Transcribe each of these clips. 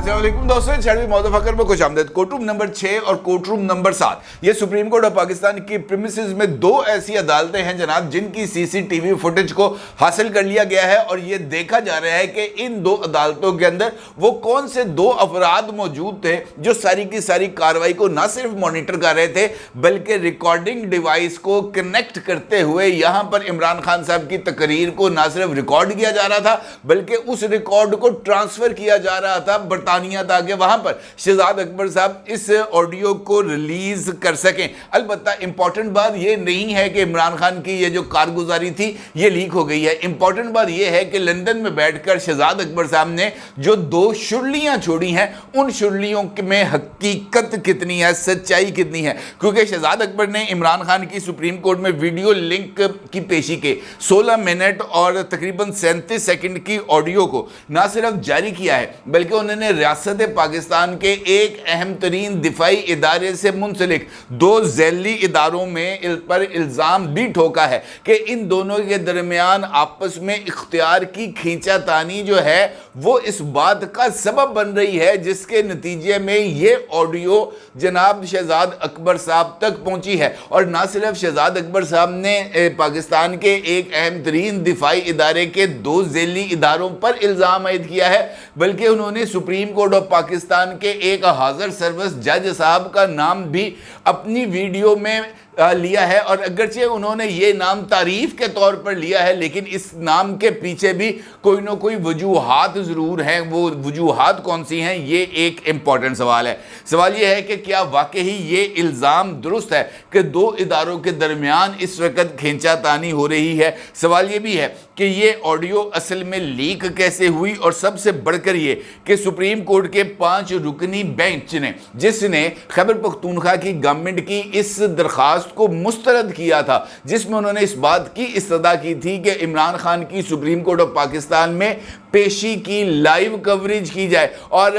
अस्सलाम वालेकुम दोस्तों, चैनल मौज़ूद फकर में खुश आमदीद। कोर्ट रूम नंबर 6 और कोर्ट रूम नंबर 7 ये सुप्रीम कोर्ट ऑफ पाकिस्तान की प्रीमिसेस में दो ऐसी अदालतें हैं जनाब जिनकी सीसीटीवी फुटेज को हासिल कर लिया गया है और ये देखा जा रहा है कि इन दो अदालतों के अंदर वो कौन से दो अफराद मौजूद थे जो सारी की सारी कार्रवाई को ना सिर्फ मॉनिटर कर रहे थे बल्कि रिकॉर्डिंग डिवाइस को कनेक्ट करते हुए यहां पर इमरान खान साहब की तकरीर को ना सिर्फ रिकॉर्ड किया जा रहा था बल्कि उस रिकॉर्ड को ट्रांसफर किया जा रहा था बरतानिया, ताकि वहां पर शहजाद अकबर साहब इस ऑडियो को रिलीज कर सकें। अलबत्ता इंपॉर्टेंट बात यह नहीं है कि इमरान खान की ये जो कारगुजारी थी ये लीक हो गई है। इंपॉर्टेंट बात यह है कि लंदन में बैठकर शहजाद अकबर साहब ने जो दो शुरलियां छोड़ी हैं उन शुरलियों में हकीकत कितनी है, सच्चाई कितनी है, क्योंकि शहजाद अकबर ने इमरान खान की सुप्रीम कोर्ट में वीडियो लिंक की पेशी के 16 मिनट और तकरीबन 37 सेकंड की ऑडियो को ना सिर्फ जारी किया है बल्कि उन्होंने रियासत पाकिस्तान के एक अहम तरीन दिफाई इदारे से मुंसलिक दो झैली इदारों में पर इल्ज़ाम भी ठोका है कि इन दोनों के दरमियान आपस में इख्तियार की खींचातानी जो है वो इस बात का सबब बन रही है जिसके नतीजे में ये ऑडियो जनाब शहजाद अकबर साहब तक पहुंची है। और ना सिर्फ शहजाद अकबर साहब ने पाकिस्तान के एक अहम तरीन दिफाई इदारे के दो झैली इदारों पर इल्ज़ाम आयद किया है बल्कि उन्होंने सुप्रीम कोर्ट ऑफ पाकिस्तान के एक हाज़िर सर्विस जज साहब का नाम भी अपनी वीडियो में लिया है। और अगरचे उन्होंने ये नाम तारीफ के तौर पर लिया है लेकिन इस नाम के पीछे भी कोई ना कोई वजूहात ज़रूर हैं। वो वजूहात कौन सी हैं, ये एक इम्पॉर्टेंट सवाल है। सवाल ये है कि क्या वाकई ये इल्ज़ाम दुरुस्त है कि दो इदारों के दरमियान इस वक्त खींचातानी हो रही है। सवाल ये भी है कि ये ऑडियो असल में लीक कैसे हुई और सबसे बढ़कर ये कि सुप्रीम कोर्ट के 5 रुकनी बेंच ने जिसने खैबर पख्तूनख्वा की गवर्नमेंट की इस दरख्वास्त को मुस्तरद किया था जिसमें उन्होंने इस बात की इस्तदा की थी कि इमरान खान की सुप्रीम कोर्ट ऑफ पाकिस्तान में पेशी की लाइव कवरेज की जाए और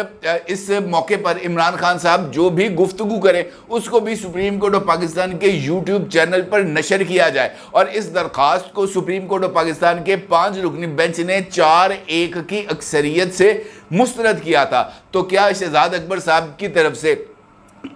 इस मौके पर इमरान खान साहब जो भी गुफ्तगू करें उसको भी सुप्रीम कोर्ट ऑफ पाकिस्तान के यूट्यूब चैनल पर नशर किया जाए। और इस दरख्वास्त को सुप्रीम कोर्ट ऑफ पाकिस्तान के 5 रुकनी बेंच ने 4-1 की अक्सरियत से मुस्तरद किया था। तो क्या शहजाद अकबर साहब की तरफ से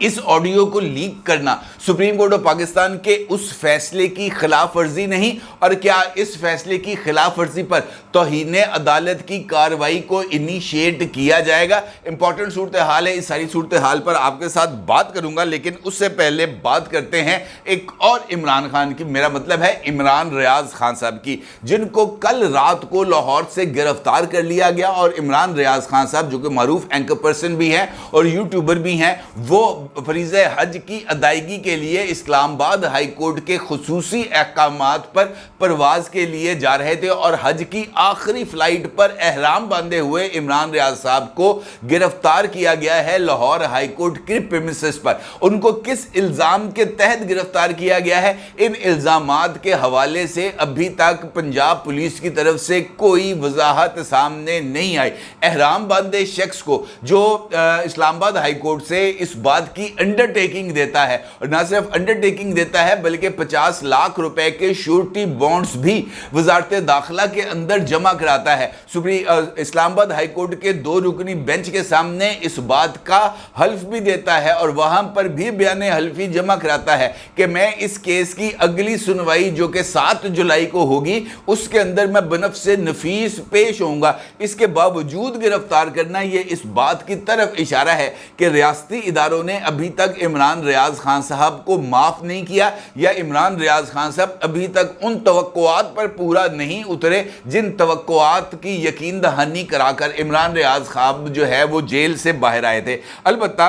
इस ऑडियो को लीक करना सुप्रीम कोर्ट ऑफ पाकिस्तान के उस फैसले की खिलाफ वर्जी नहीं, और क्या इस फैसले की खिलाफ वर्जी पर तौहीन अदालत की कार्रवाई को इनिशिएट किया जाएगा? इंपॉर्टेंट सूरत हाल है, इस सारी सूरत हाल पर आपके साथ बात करूंगा लेकिन उससे पहले बात करते हैं एक और इमरान खान की, मेरा मतलब है इमरान रियाज खान साहब की, जिनको कल रात को लाहौर से गिरफ्तार कर लिया गया। और इमरान रियाज खान साहब जो कि मारूफ एंकर पर्सन भी हैं और यूट्यूबर भी हैं, वो फरीज़े हज की अदायगी के लिए इस्लामाबाद हाई कोर्ट के खुसूसी अहकामात पर परवाज के लिए जा रहे थे और हज की आखिरी फ्लाइट पर एहराम बांधे हुए इमरान रियाज साहब को गिरफ्तार किया गया है लाहौर हाई कोर्ट के प्रीमिसेस पर। उनको किस इल्ज़ाम के तहत गिरफ्तार किया गया है, इन इल्ज़ामात के हवाले से अभी तक पंजाब पुलिस की तरफ से कोई वजाहत सामने नहीं आई। एहराम बांधे शख्स को जो इस्लामाबाद हाई कोर्ट से इस बात की अंडरटेकिंग देता है और ना सिर्फ अंडरटेकिंग देता है बल्कि 50 लाख रुपए के श्योरिटी बॉन्ड्स भी वजारत दाखिला के अंदर जमा कराता है। इस्लामाबाद हाई कोर्ट के 2 रुकनी बेंच के सामने इस बात का हल्फ भी देता है और वहां पर भी बयान हल्फी जमा कराता है कि मैं इस केस की अगली सुनवाई जो कि 7 जुलाई को होगी उसके अंदर मैं बनफ्से नफीस पेश होऊंगा। इसके बावजूद गिरफ्तार करना ये इस बात की तरफ इशारा है कि रियासती इदारों ने अभी तक इमरान रियाज खान साहब को माफ नहीं किया या इमरान रियाज खान साहब अभी तक उन तवक्कुआत पर पूरा नहीं उतरे जिन तवक्कुआत की यकीन दहानी कराकर इमरान रियाज साहब जो है वो जेल से बाहर आए थे। अलबत्ता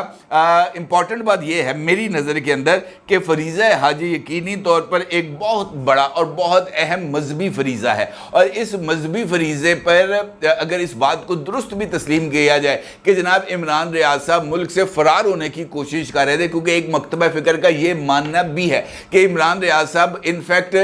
इंपॉर्टेंट बात यह है मेरी नज़र के अंदर कि फरीज़ा हज यकीनी तौर पर एक बहुत बड़ा और बहुत अहम मजहबी फरीज़ा है और इस मजहबी फरीज़े पर अगर इस बात को दुरुस्त भी तस्लीम किया जाए कि जनाब इमरान रियाज साहब मुल्क से फ़रार होने की कोशिश कर रहे थे, क्योंकि एक मकतबा फ़िक्र का ये मानना भी है कि इमरान रियाज साहब इनफैक्ट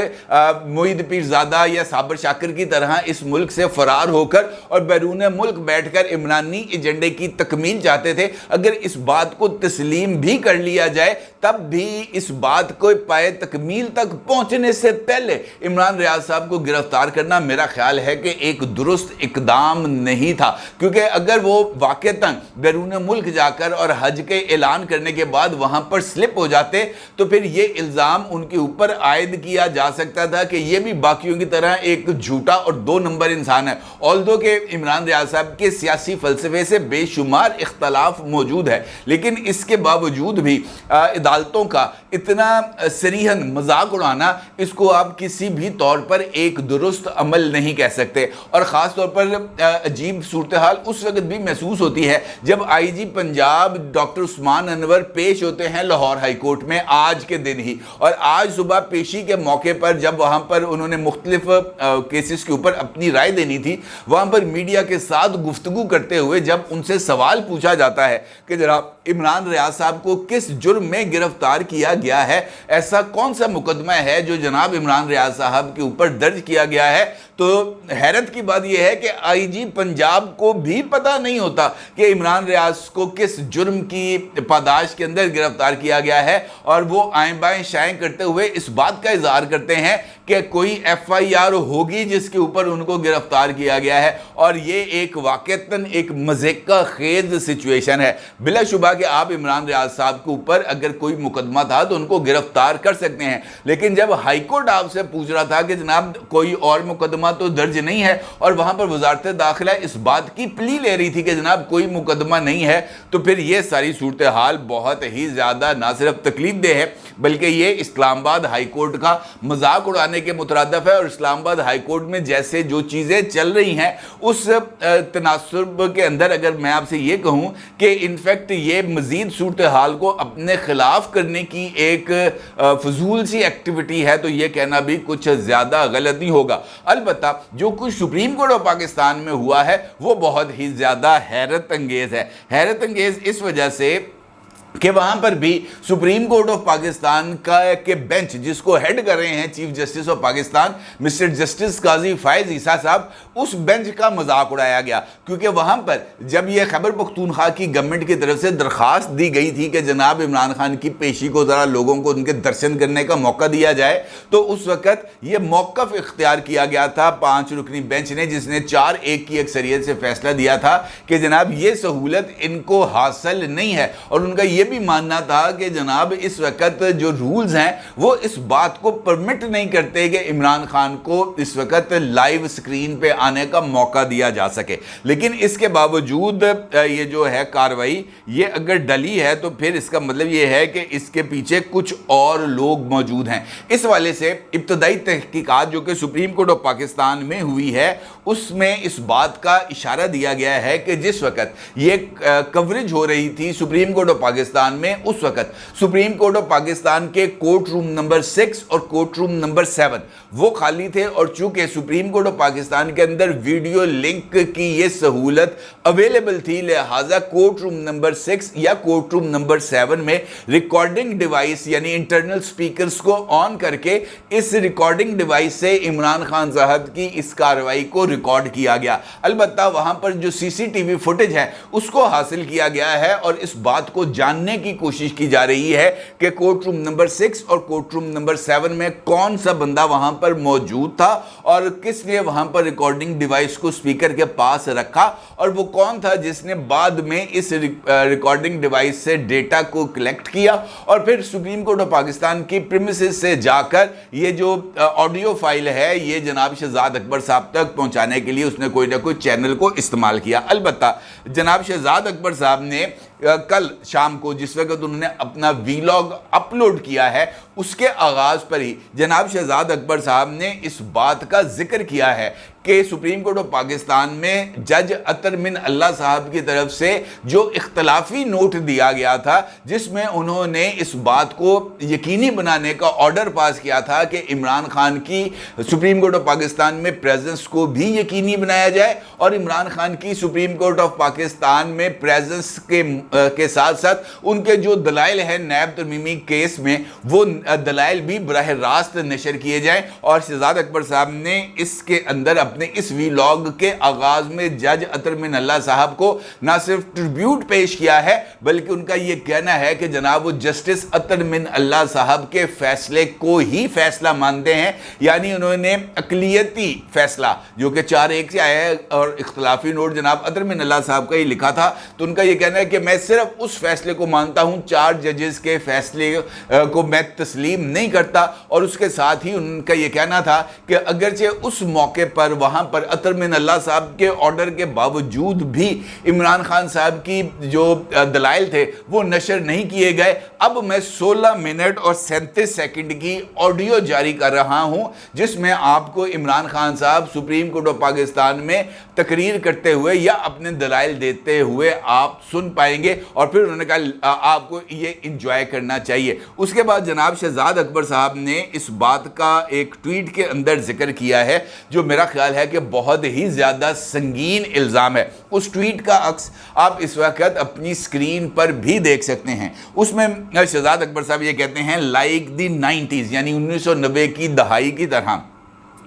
मोईद पीरज़ादा या साबिर शाकिर की तरह इस मुल्क से फरार होकर और बैरून मुल्क बैठकर इमरानी एजेंडे की तकमील चाहते थे। अगर इस बात को तस्लीम भी कर लिया जाए, तब भी इस बात को पाए तकमील तक पहुंचने से पहले इमरान रियाज साहब को गिरफ्तार करना मेरा ख्याल है कि एक दुरुस्त इकदाम नहीं था, क्योंकि अगर वो वाक़तन बैरून मुल्क जाकर और हज के ऐलान करने के बाद वहां पर स्लिप हो जाते तो फिर ये इल्ज़ाम उनके ऊपर आयद किया जा सकता था कि ये भी बाकियों की तरह एक झूठा और 2 नंबर इंसान है। ऑल्दो के इमरान रियाज साहब के सियासी फलसफे से बेशुमार इख्तलाफ मौजूद है, लेकिन इसके बावजूद भी अदालतों का इतना सरीहन मजाक उड़ाना, इसको आप किसी भी तौर पर एक दुरुस्त अमल नहीं कह सकते। और ख़ास तौर पर अजीब सूरत हाल उस वक्त भी महसूस होती है जब आईजी पंजाब डॉक्टर उस्मान अनवर पेश होते हैं लाहौर हाई कोर्ट में आज के दिन ही, और आज सुबह पेशी के मौके पर जब वहाँ पर उन्होंने मुख्तलिफ केसेस के ऊपर अपनी राय देनी थी, वहाँ पर मीडिया के साथ गुफ्तगू करते हुए जब उनसे सवाल पूछा जाता है कि जनाब इमरान रियाज साहब को किस जुर्म में गिरफ्तार किया गया है, ऐसा कौन सा मुकदमा है जो जनाब इमरान रियाज साहब के ऊपर दर्ज किया गया है, तो हैरत की बात यह है कि आईजी पंजाब को भी पता नहीं होता कि इमरान रियाज को किस जुर्म की पादाश के अंदर गिरफ्तार किया गया है, और वो आएं बाएं शाएं करते हुए इस बात का इजहार करते हैं कि कोई FIR होगी जिसके ऊपर उनको गिरफ्तार किया गया है। और ये एक वाक़तन एक मज़े का खेज सिचुएशन है। बिलाशुबा कि आप इमरान रियाज साहब के ऊपर अगर कोई मुकदमा था तो उनको गिरफ्तार कर सकते हैं, लेकिन जब हाई कोर्ट आपसे पूछ रहा था कि जनाब कोई और मुकदमा तो दर्ज नहीं है, और वहाँ पर वजारत दाखिला इस बात की प्ली ले रही थी कि जनाब कोई मुकदमा नहीं है, तो फिर ये सारी सूरत हाल बहुत ही ज़्यादा ना सिर्फ तकलीफ दे है बल्कि ये इस्लामाबाद हाई कोर्ट का मजाक उड़ाने के मुतरादफ है। और इस्लामाबाद हाई कोर्ट में जैसे जो चीज़ें चल रही हैं उस तनासुब के अंदर अगर मैं आपसे ये कहूँ कि इनफैक्ट ये मज़ीद सूरत हाल को अपने ख़िलाफ़ करने की एक फजूल सी एक्टिविटी है, तो ये कहना भी कुछ ज़्यादा गलत नहीं होगा। अलबत्ता जो कुछ सुप्रीम कोर्ट ऑफ पाकिस्तान में हुआ है वो बहुत ही ज़्यादा हैरत अंगेज़ है। हैरत अंगेज़ इस वजह से कि वहाँ पर भी सुप्रीम कोर्ट ऑफ पाकिस्तान के बेंच जिसको हेड कर रहे हैं chief justice of Pakistan mister justice Qazi Faez Isa साहब, उस बेंच का मजाक उड़ाया गया, क्योंकि वहाँ पर जब यह खैबर पख्तूनख्वा की गवर्नमेंट की तरफ से दरख्वास्त दी गई थी कि जनाब इमरान खान की पेशी को ज़रा लोगों को उनके दर्शन करने का मौका दिया जाए, तो उस वक़्त ये मौक़िफ़ इख्तियार किया गया था 5 रुकनी बेंच ने, जिसने 4-1 की अक्सरियत से फैसला दिया था कि जनाब ये सहूलत इनको हासिल नहीं है। और उनका ये भी मानना था कि जनाब इस वक्त जो रूल्स हैं वो इस बात को परमिट नहीं करते कि इमरान खान को इस वक्त लाइव स्क्रीन पे आने का मौका दिया जा सके। लेकिन इसके बावजूद ये जो है कार्रवाई ये अगर डली है तो फिर इसका मतलब ये है कि इसके पीछे कुछ और लोग मौजूद हैं। इस वाले से इब्तदाई तहकीकात जो कि सुप्रीम कोर्ट ऑफ पाकिस्तान में हुई है उसमें इस बात का इशारा दिया गया है कि जिस वक्त ये कवरेज हो रही थी सुप्रीम कोर्ट ऑफ पाकिस्तान में, उस वक्त सुप्रीम कोर्ट ऑफ पाकिस्तान के कोर्ट रूम नंबर 6 और कोर्ट रूम नंबर 7 वो खाली थे, और चूंकि सुप्रीम कोर्ट ऑफ पाकिस्तान के अंदर वीडियो लिंक की ये सहूलत अवेलेबल थी, लिहाजा कोर्ट रूम नंबर 6 या कोर्ट रूम नंबर 7 में रिकॉर्डिंग डिवाइस यानी इंटरनल स्पीकर्स को ऑन करके इस रिकॉर्डिंग डिवाइस से इमरान खान साहब की इस कार्रवाई को रिकॉर्ड किया गया। अलबत्ता वहां पर जो CCTV फुटेज है उसको हासिल किया गया है, और इस बात को जानने की कोशिश की जा रही है कि कोर्ट रूम नंबर 6 और कोर्ट रूम नंबर 7 में कौन सा बंदा वहां पर मौजूद था और किसने वहां पर रिकॉर्डिंग डिवाइस को स्पीकर के पास रखा, और वो कौन था जिसने बाद में इस रिकॉर्डिंग डिवाइस से डेटा को कलेक्ट किया और फिर सुप्रीम कोर्ट ऑफ पाकिस्तान की प्रीमिसेस से जाकर ये जो ऑडियो फाइल है ये जनाब शहजाद अकबर साहब तक पहुंचाने के लिए उसने कोई ना कोई चैनल को इस्तेमाल किया। अलबत्ता जनाब शहजाद अकबर साहब ने कल शाम को जिस वक्त उन्होंने अपना वीलॉग अपलोड किया है उसके आगाज़ पर ही जनाब शहजाद अकबर साहब ने इस बात का जिक्र किया है کہ सुप्रीम कोर्ट ऑफ पाकिस्तान में जज अतर मिन अल्लाह साहब की तरफ से जो इख्तलाफी नोट दिया गया था, जिसमें उन्होंने इस बात को यकीनी बनाने का ऑर्डर पास किया था कि इमरान खान की सुप्रीम कोर्ट ऑफ पाकिस्तान में प्रेजेंस को भी यकीनी बनाया जाए और इमरान खान की सुप्रीम कोर्ट ऑफ पाकिस्तान में प्रेजेंस के साथ साथ उनके जो दलाइल हैं नैब तरमीमी केस में, वो दलाइल भी बराह रास्त नशर किए जाएं। और शहजाद अकबर साहब ने इसके अंदर अपने इस वीलॉग के आगाज में जज अतर मिन अल्लाह साहब को ना सिर्फ ट्रिब्यूट पेश किया है, बल्कि उनका यह कहना है कि जनाब वो जस्टिस अतर मिन अल्लाह साहब के फैसले को ही फैसला मानते हैं। यानी उन्होंने अकलियती फैसला जो कि 4-1 से आया है और इख्तलाफी नोट जनाब अतर मिन अल्लाह साहब का ही लिखा था, तो उनका यह कहना है कि मैं सिर्फ उस फैसले को मानता हूं, 4 जजेस के फैसले को मैं तस्लीम नहीं करता। और उसके साथ ही उनका यह कहना था कि अगरचे उस मौके पर वहां पर अतर मिन अल्लाह साहब के ऑर्डर के बावजूद भी इमरान खान साहब की जो दलाइल थे वो नशर नहीं किए गए। अब मैं 16 मिनट और 37 सेकंड की ऑडियो जारी कर रहा हूं, जिसमें आपको इमरान खान साहब सुप्रीम कोर्ट ऑफ पाकिस्तान में तकरीर करते हुए या अपने दलाइल देते हुए आप सुन पाएंगे और फिर उन्होंने कहा आपको ये इंजॉय करना चाहिए। उसके बाद जनाब शहजाद अकबर साहब ने इस बात का एक ट्वीट के अंदर जिक्र किया है जो मेरा ख्याल है कि बहुत ही ज़्यादा संगीन इल्ज़ाम है। उस ट्वीट का अक्स आप इस वक्त अपनी स्क्रीन पर भी देख सकते हैं। उसमें शहजाद अकबर साहब ये कहते हैं, लाइक द 90s यानी 1990 की दहाई की तरह,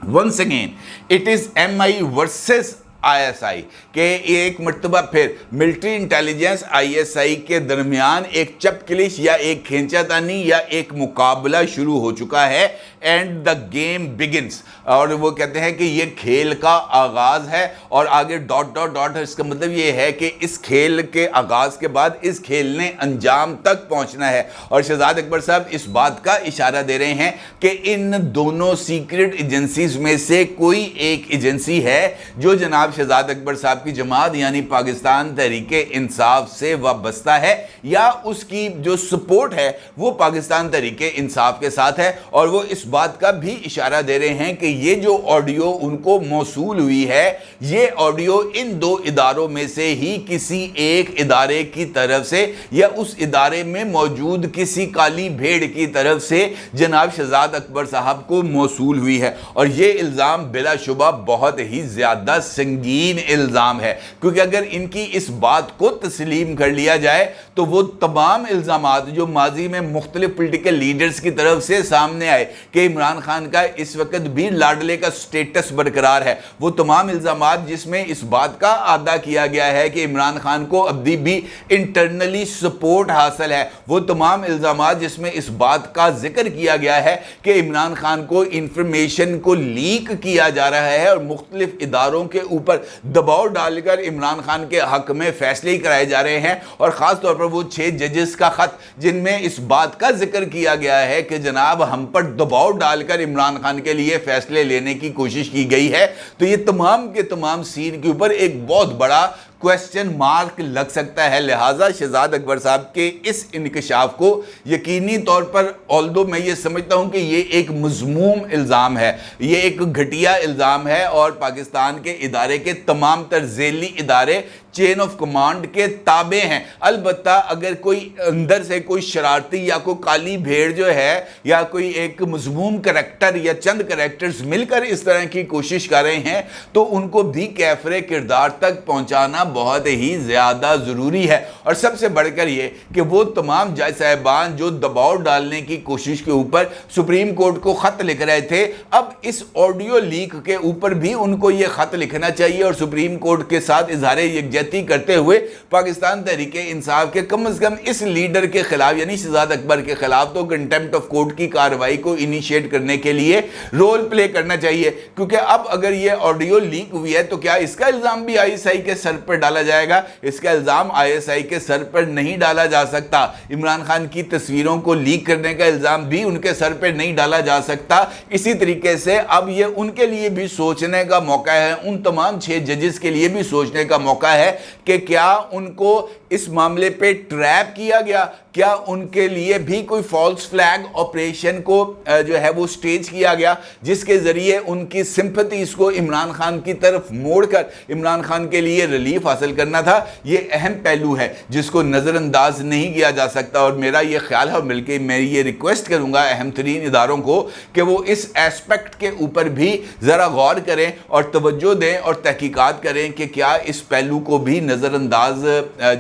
once again it is MI versus ISI के एक मरतबा फिर मिलिट्री इंटेलिजेंस ISI के दरमियान एक चपकलिश या एक खींचातानी या एक मुकाबला शुरू हो चुका है एंड द गेम बिगिंस। और वो कहते हैं कि ये खेल का आगाज़ है और आगे डॉट डॉट डॉट। इसका मतलब ये है कि इस खेल के आगाज़ के बाद इस खेल ने अंजाम तक पहुंचना है। और शहजाद अकबर साहब इस बात का इशारा दे रहे हैं कि इन दोनों सीक्रेट एजेंसीज में से कोई एक एजेंसी है जो जनाब शहजाद अकबर साहब की जमात यानी पाकिस्तान तहरीके इंसाफ से वाबस्ता है या उसकी जो सपोर्ट है वो पाकिस्तान तहरीके इंसाफ के साथ है। और वो इस बात का भी इशारा दे रहे हैं कि ये जो ऑडियो उनको मौसूल हुई है, ये ऑडियो इन 2 इदारों में से ही किसी एक इदारे की तरफ से या उस इदारे में मौजूद किसी काली भेड़ की तरफ से जनाब शहजाद अकबर साहब को मौसूल हुई है। और ये इल्ज़ाम बिलाशुबा बहुत ही ज़्यादा संगीन इल्ज़ाम है, क्योंकि अगर इनकी इस बात को तस्लीम कर लिया जाए तो वो तमाम इल्ज़ामात जो माजी में मुख्तलिफ पोलिटिकल लीडर्स की तरफ से सामने आए कि इमरान खान का इस वक्त भी लाडले का स्टेटस बरकरार है, वो तमाम इल्ज़ामात जिसमें इस बात का अदा किया गया है कि इमरान खान को अभी भी इंटरनली सपोर्ट हासिल है, वो तमाम इल्ज़ामात जिसमें इस बात का जिक्र किया गया है कि इमरान खान को इंफॉर्मेशन को लीक किया जा रहा है और मुख्तलिफ इदारों के ऊपर दबाव डालकर इमरान खान के हक में फैसले ही कराए जा रहे हैं। और ख़ास तौर पर वो 6 जजेस का ख़त जिनमें इस बात का जिक्र किया गया है कि जनाब हम पर दबाव डालकर इमरान खान के लिए फैसले लेने की कोशिश की गई है। तो ये तमाम के तमाम सीन के ऊपर एक बहुत बड़ा क्वेश्चन मार्क लग सकता है। लिहाजा शहजाद अकबर साहब के इस इंकशाफ को यकीनी तौर पर, ऑल्दो मैं ये समझता हूँ कि ये एक मज़मूम इल्ज़ाम है, ये एक घटिया इल्ज़ाम है और पाकिस्तान के इदारे के तमाम तर ज़ेली इदारे चेन ऑफ कमांड के ताबे हैं। अलबत्ता अगर कोई अंदर से कोई शरारती या कोई काली भेड़ जो है या कोई एक मज़मूम करैक्टर या चंद करैक्टर्स मिलकर इस तरह की कोशिश कर रहे हैं तो उनको भी कैफरे किरदार तक पहुंचाना बहुत ही ज़्यादा ज़रूरी है। और सबसे बढ़कर ये कि वो तमाम जज साहिबान जो दबाव डालने की कोशिश के ऊपर सुप्रीम कोर्ट को ख़त लिख रहे थे, अब इस ऑडियो लीक के ऊपर भी उनको ये ख़त लिखना चाहिए और सुप्रीम कोर्ट के साथ इजहार यकजहती करते हुए पाकिस्तान तहरीके इंसाफ के कम से कम इस लीडर के खिलाफ यानी शहजाद अकबर के खिलाफ तो कंटेम्प्ट ऑफ कोर्ट की कार्रवाई को इनिशिएट करने के लिए रोल प्ले करना चाहिए। क्योंकि अब अगर ये ऑडियो लीक हुई है तो क्या इसका इल्ज़ाम भी ISI के सर पर डाला जाएगा? इसका इल्ज़ाम ISI के सर पर नहीं डाला जा सकता। इमरान खान की तस्वीरों को लीक करने का इल्ज़ाम भी उनके सर पर नहीं डाला जा सकता। इसी तरीके से अब ये उनके लिए भी सोचने का मौका है, उन तमाम 6 जजेस के लिए भी सोचने का मौका है कि क्या उनको इस मामले पे ट्रैप किया गया, क्या उनके लिए भी कोई फॉल्स फ्लैग ऑपरेशन को जो है वो स्टेज किया गया, जिसके जरिए उनकी सिंपैथीज को इमरान खान की तरफ मोड़कर इमरान खान के लिए रिलीफ हासिल करना था? ये अहम पहलू है जिसको नज़रअंदाज नहीं किया जा सकता, और मेरा ये ख्याल है, बल्कि मैं ये रिक्वेस्ट करूंगा अहम तरीन इदारों को कि वो इस एस्पेक्ट के ऊपर भी ज़रा गौर करें और तवज्जो दें और तहकीकात करें कि क्या इस पहलू को भी नज़रअंदाज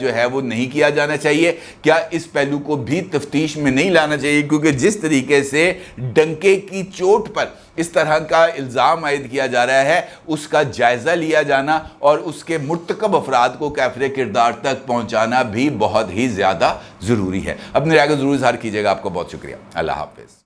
जो है वो नहीं किया जाना चाहिए, क्या इस पहलू को भी तफ्तीश में नहीं लाना चाहिए, क्योंकि जिस तरीके से डंके की चोट पर इस तरह का इल्ज़ाम आयद किया जा रहा है उसका जायज़ा लिया जाना और उसके मुर्तकब अफराद को कैफ़रे किरदार तक पहुँचाना भी बहुत ही ज़्यादा ज़रूरी है। अपनी राय को ज़रूर इज़हार कीजिएगा। आपको बहुत शुक्रिया। अल्लाह हाफ़िज़।